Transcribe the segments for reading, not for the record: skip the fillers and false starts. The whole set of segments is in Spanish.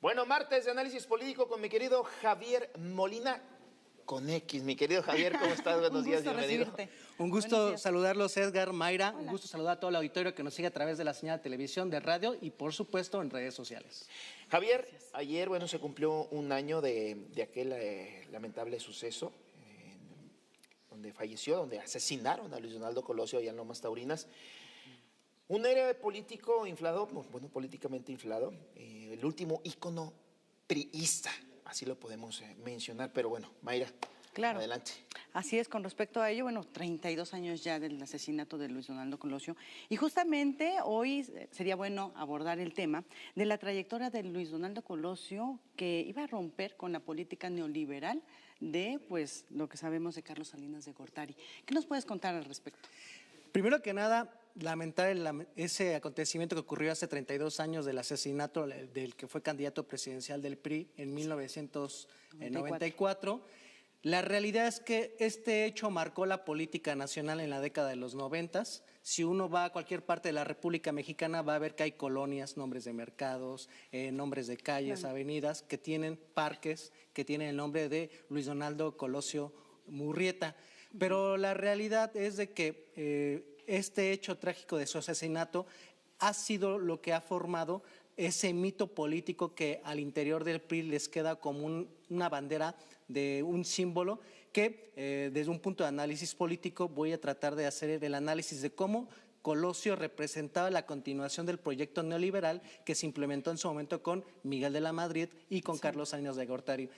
Bueno, martes de análisis político con mi querido Javier Molina, con X. Mi querido Javier, ¿cómo estás? Buenos días, bienvenido. Recibirte. Un gusto saludarlos, Edgar, Mayra. Hola. Un gusto saludar a todo el auditorio que nos sigue a través de la señal de televisión, de radio y, por supuesto, en redes sociales. Javier, ayer, se cumplió un año de aquel lamentable suceso donde falleció, donde asesinaron a Luis Donaldo Colosio allá en Lomas Taurinas. Un héroe político inflado, políticamente inflado, el último ícono priista, así lo podemos mencionar, pero bueno, Mayra, claro, adelante. Así es, con respecto a ello, 32 años ya del asesinato de Luis Donaldo Colosio, y justamente hoy sería bueno abordar el tema de la trayectoria de Luis Donaldo Colosio, que iba a romper con la política neoliberal de, lo que sabemos de Carlos Salinas de Gortari. ¿Qué nos puedes contar al respecto? Primero que nada, lamentar ese acontecimiento que ocurrió hace 32 años del asesinato del que fue candidato presidencial del PRI en 1994. La realidad es que este hecho marcó la política nacional en la década de los 90. Si uno va a cualquier parte de la República Mexicana va a ver que hay colonias, nombres de mercados, nombres de calles, avenidas, que tienen parques, que tienen el nombre de Luis Donaldo Colosio Murrieta. Pero la realidad es de que este hecho trágico de su asesinato ha sido lo que ha formado ese mito político que al interior del PRI les queda como una bandera de un símbolo que desde un punto de análisis político voy a tratar de hacer el análisis de cómo Colosio representaba la continuación del proyecto neoliberal que se implementó en su momento con Miguel de la Madrid y con Carlos Salinas de Gortari.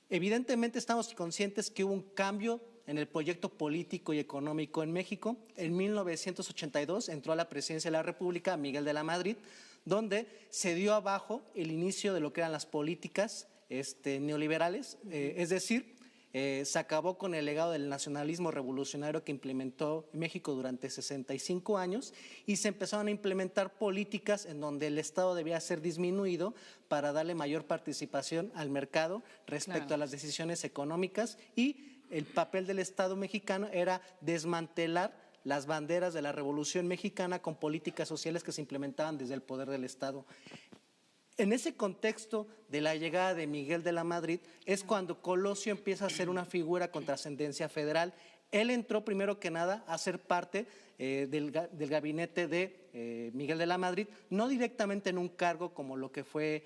Evidentemente estamos conscientes que hubo un cambio en el proyecto político y económico en México. En 1982 entró a la presidencia de la República Miguel de la Madrid, donde se dio abajo el inicio de lo que eran las políticas neoliberales, es decir, se acabó con el legado del nacionalismo revolucionario que implementó México durante 65 años y se empezaron a implementar políticas en donde el Estado debía ser disminuido para darle mayor participación al mercado respecto a las decisiones económicas, y el papel del Estado mexicano era desmantelar las banderas de la Revolución Mexicana con políticas sociales que se implementaban desde el poder del Estado. En ese contexto de la llegada de Miguel de la Madrid es cuando Colosio empieza a ser una figura con trascendencia federal. Él entró primero que nada a ser parte del gabinete de Miguel de la Madrid, no directamente en un cargo como lo que fue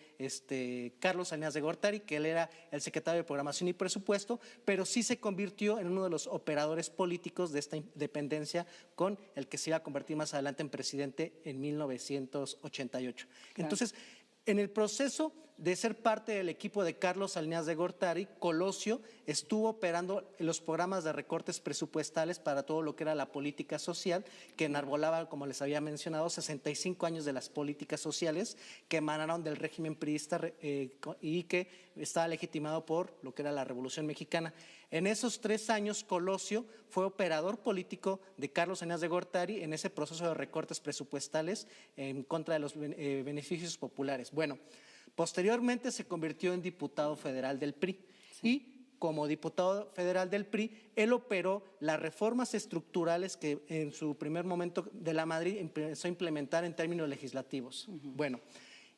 Carlos Salinas de Gortari, que él era el secretario de Programación y Presupuesto, pero sí se convirtió en uno de los operadores políticos de esta dependencia con el que se iba a convertir más adelante en presidente en 1988. Claro. Entonces, en el proceso de ser parte del equipo de Carlos Salinas de Gortari, Colosio estuvo operando los programas de recortes presupuestales para todo lo que era la política social, que enarbolaba, como les había mencionado, 65 años de las políticas sociales que emanaron del régimen priista y que estaba legitimado por lo que era la Revolución Mexicana. En esos 3 años, Colosio fue operador político de Carlos Salinas de Gortari en ese proceso de recortes presupuestales en contra de los beneficios populares. Bueno, posteriormente se convirtió en diputado federal del PRI y como diputado federal del PRI, él operó las reformas estructurales que en su primer momento de la Madrid empezó a implementar en términos legislativos. Bueno,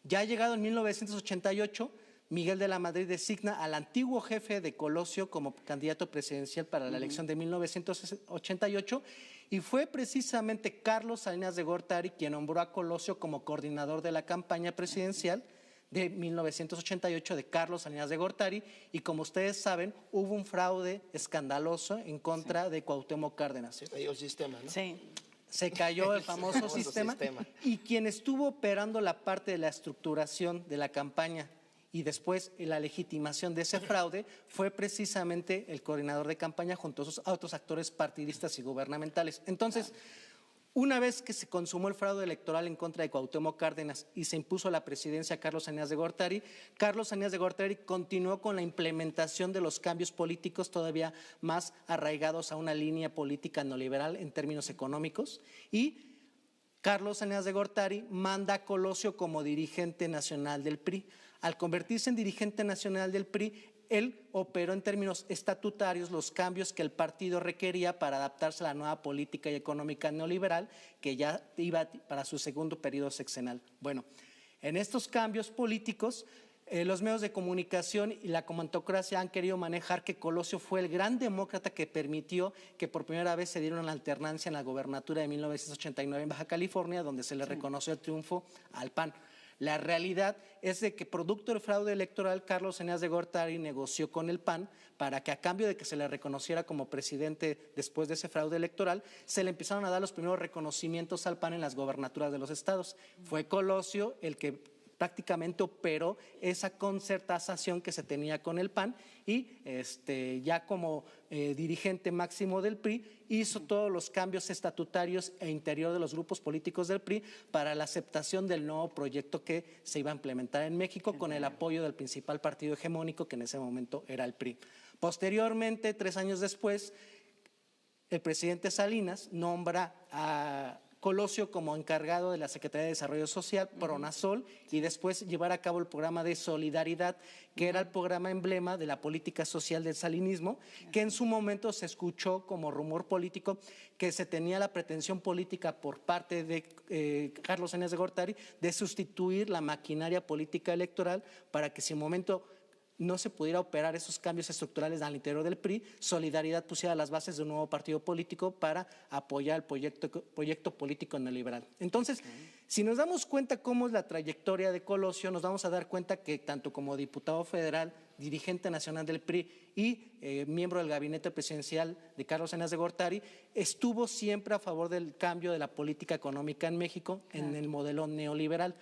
ya llegado en 1988, Miguel de la Madrid designa al antiguo jefe de Colosio como candidato presidencial para la elección de 1988 y fue precisamente Carlos Salinas de Gortari quien nombró a Colosio como coordinador de la campaña presidencial de 1988 de Carlos Salinas de Gortari, y como ustedes saben hubo un fraude escandaloso en contra de Cuauhtémoc Cárdenas. Se cayó el sistema, ¿no? Sí. Se cayó el famoso sistema y quien estuvo operando la parte de la estructuración de la campaña y después la legitimación de ese fraude fue precisamente el coordinador de campaña junto a otros actores partidistas y gubernamentales. Entonces, una vez que se consumó el fraude electoral en contra de Cuauhtémoc Cárdenas y se impuso la presidencia a Carlos Salinas de Gortari, Carlos Salinas de Gortari continuó con la implementación de los cambios políticos todavía más arraigados a una línea política neoliberal en términos económicos, y Carlos Salinas de Gortari manda a Colosio como dirigente nacional del PRI. Al convertirse en dirigente nacional del PRI, él operó en términos estatutarios los cambios que el partido requería para adaptarse a la nueva política y económica neoliberal que ya iba para su segundo periodo sexenal. Bueno, en estos cambios políticos, Los medios de comunicación y la comantocracia han querido manejar que Colosio fue el gran demócrata que permitió que por primera vez se diera una alternancia en la gobernatura de 1989 en Baja California, donde se le reconoció el triunfo al PAN. La realidad es de que producto del fraude electoral, Carlos Eneas de Gortari negoció con el PAN para que a cambio de que se le reconociera como presidente después de ese fraude electoral, se le empezaron a dar los primeros reconocimientos al PAN en las gobernaturas de los estados. Fue Colosio el que prácticamente operó esa concertación que se tenía con el PAN y ya como dirigente máximo del PRI hizo todos los cambios estatutarios e interior de los grupos políticos del PRI para la aceptación del nuevo proyecto que se iba a implementar en México con el apoyo del principal partido hegemónico que en ese momento era el PRI. Posteriormente, 3 años después, el presidente Salinas nombra a Colosio como encargado de la Secretaría de Desarrollo Social, Pronasol, y después llevar a cabo el programa de Solidaridad, que era el programa emblema de la política social del salinismo, que en su momento se escuchó como rumor político que se tenía la pretensión política por parte de Carlos Eneas de Gortari de sustituir la maquinaria política electoral para que si en un momento no se pudiera operar esos cambios estructurales al interior del PRI, Solidaridad pusiera las bases de un nuevo partido político para apoyar el proyecto político neoliberal. Entonces, si nos damos cuenta cómo es la trayectoria de Colosio, nos vamos a dar cuenta que tanto como diputado federal, dirigente nacional del PRI y miembro del gabinete presidencial de Carlos Eneas de Gortari, estuvo siempre a favor del cambio de la política económica en México en el modelo neoliberal.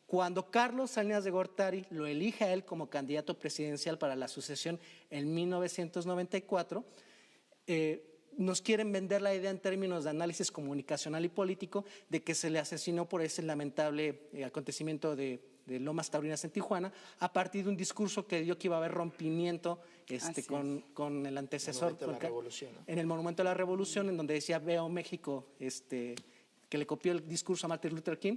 Cuando Carlos Salinas de Gortari lo elige a él como candidato presidencial para la sucesión en 1994, nos quieren vender la idea en términos de análisis comunicacional y político de que se le asesinó por ese lamentable acontecimiento de Lomas Taurinas en Tijuana, a partir de un discurso que dio que iba a haber rompimiento con el antecesor. En el Monumento a la Revolución, en donde decía veo México, que le copió el discurso a Martin Luther King.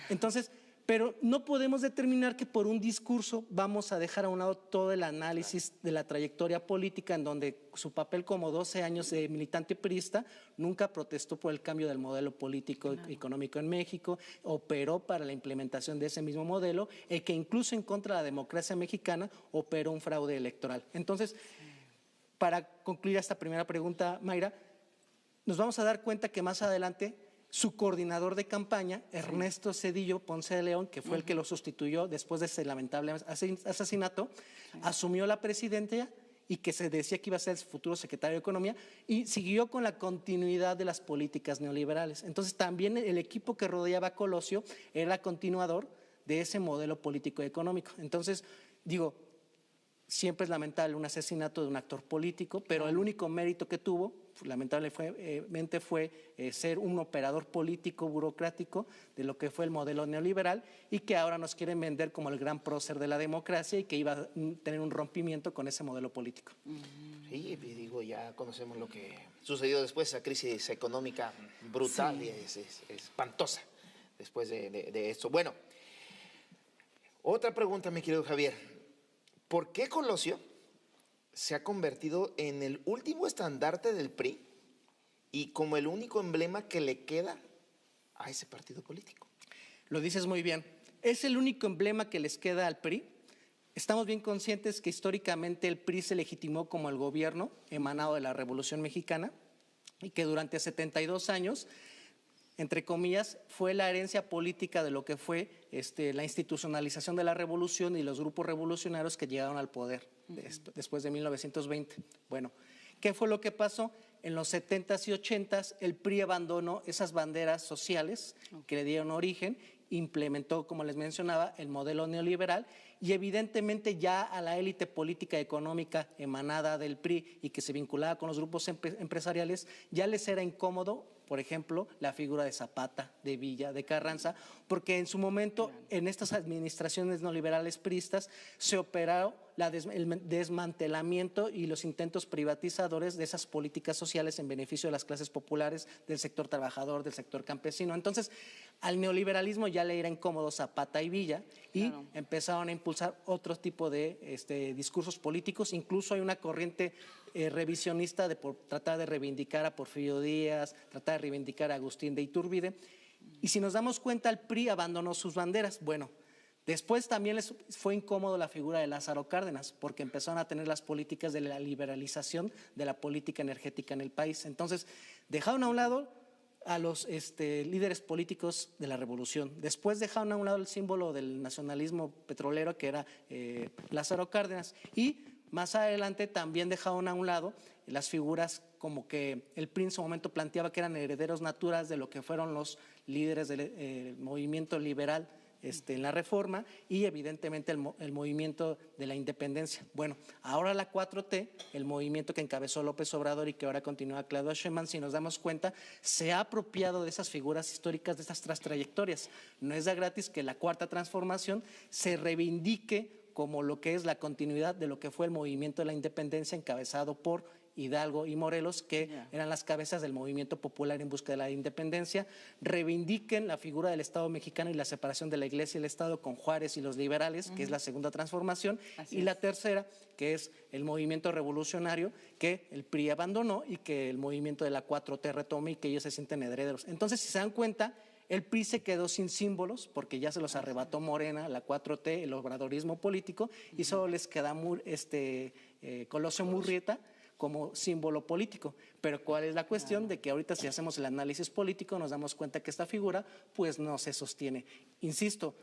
Entonces, pero no podemos determinar que por un discurso vamos a dejar a un lado todo el análisis de la trayectoria política, en donde su papel como 12 años de militante priista nunca protestó por el cambio del modelo político económico en México, operó para la implementación de ese mismo modelo, y que incluso en contra de la democracia mexicana operó un fraude electoral. Entonces, para concluir esta primera pregunta, Mayra, nos vamos a dar cuenta que más adelante su coordinador de campaña, Ernesto Zedillo Ponce de León, que fue el que lo sustituyó después de ese lamentable asesinato, asumió la presidencia y que se decía que iba a ser el futuro secretario de Economía y siguió con la continuidad de las políticas neoliberales. Entonces también el equipo que rodeaba a Colosio era continuador de ese modelo político y económico. Entonces, digo, siempre es lamentable un asesinato de un actor político, pero el único mérito que tuvo, lamentablemente, fue ser un operador político, burocrático de lo que fue el modelo neoliberal y que ahora nos quieren vender como el gran prócer de la democracia y que iba a tener un rompimiento con ese modelo político. Sí, digo, ya conocemos lo que sucedió después, esa crisis económica brutal y es espantosa después de esto. Bueno, otra pregunta, mi querido Javier. ¿Por qué Colosio se ha convertido en el último estandarte del PRI y como el único emblema que le queda a ese partido político? Lo dices muy bien. Es el único emblema que les queda al PRI. Estamos bien conscientes que históricamente el PRI se legitimó como el gobierno emanado de la Revolución Mexicana y que durante 72 años, entre comillas, fue la herencia política de lo que fue la institucionalización de la revolución y los grupos revolucionarios que llegaron al poder después de 1920. Bueno, ¿qué fue lo que pasó? En los 70s y 80s el PRI abandonó esas banderas sociales que le dieron origen, implementó, como les mencionaba, el modelo neoliberal y evidentemente ya a la élite política y económica emanada del PRI y que se vinculaba con los grupos empresariales, ya les era incómodo, por ejemplo, la figura de Zapata, de Villa, de Carranza, porque en su momento en estas administraciones neoliberales priistas se operaron el desmantelamiento y los intentos privatizadores de esas políticas sociales en beneficio de las clases populares, del sector trabajador, del sector campesino. Entonces, al neoliberalismo ya le era incómodo Zapata y Villa y empezaron a impulsar otro tipo de discursos políticos. Incluso hay una corriente revisionista de tratar de reivindicar a Porfirio Díaz, tratar de reivindicar a Agustín de Iturbide. Y si nos damos cuenta, el PRI abandonó sus banderas. Bueno, Después también les fue incómodo la figura de Lázaro Cárdenas, porque empezaron a tener las políticas de la liberalización de la política energética en el país. Entonces, dejaron a un lado a los líderes políticos de la revolución. Después dejaron a un lado el símbolo del nacionalismo petrolero, que era Lázaro Cárdenas, y más adelante también dejaron a un lado las figuras como que el PRI en su momento planteaba que eran herederos naturales de lo que fueron los líderes del movimiento liberal en la Reforma y evidentemente el movimiento de la independencia. Bueno, ahora la 4T, el movimiento que encabezó López Obrador y que ahora continúa Claudia Sheinbaum, si nos damos cuenta, se ha apropiado de esas figuras históricas, de esas trayectorias. No es de gratis que la Cuarta Transformación se reivindique como lo que es la continuidad de lo que fue el movimiento de la independencia encabezado por Hidalgo y Morelos, que eran las cabezas del movimiento popular en busca de la independencia, reivindiquen la figura del Estado mexicano y la separación de la Iglesia y el Estado con Juárez y los liberales, que es la segunda transformación, y la tercera, que es el movimiento revolucionario que el PRI abandonó y que el movimiento de la 4T retome y que ellos se sienten herederos. Entonces, si se dan cuenta, el PRI se quedó sin símbolos porque ya se los arrebató Morena, la 4T, el obradorismo político, y solo les queda Colosio Murrieta como símbolo político. Pero ¿cuál es la cuestión? De que ahorita si hacemos el análisis político nos damos cuenta que esta figura pues no se sostiene. Insisto,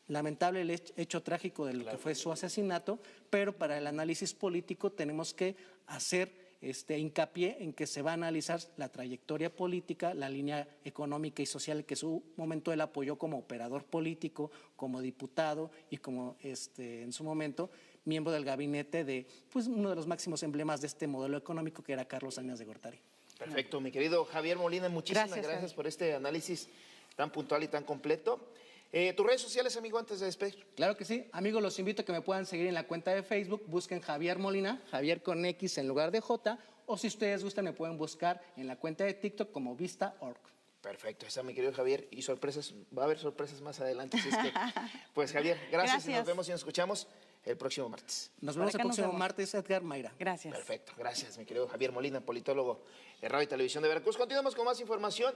lamentable el hecho trágico de lo que fue su asesinato, pero para el análisis político tenemos que hacer hincapié en que se va a analizar la trayectoria política, la línea económica y social que en su momento él apoyó como operador político, como diputado y como en su momento miembro del gabinete de pues, uno de los máximos emblemas de este modelo económico que era Carlos Salinas de Gortari. Perfecto, mi querido Javier Molina, muchísimas gracias por este análisis tan puntual y tan completo. ¿Tus redes sociales, amigo, antes de despedir? Claro que sí. Amigos, los invito a que me puedan seguir en la cuenta de Facebook. Busquen Javier Molina, Javier con X en lugar de J. O si ustedes gustan, me pueden buscar en la cuenta de TikTok como Vista.org. Perfecto, está mi querido Javier. Y sorpresas, va a haber sorpresas más adelante. Así es que, pues Javier, gracias. Y nos vemos y nos escuchamos el próximo martes. Nos vemos el próximo martes, Edgar Mayra. Gracias. Perfecto, gracias, mi querido Javier Molina, politólogo de Radio y Televisión de Veracruz. Continuamos con más información.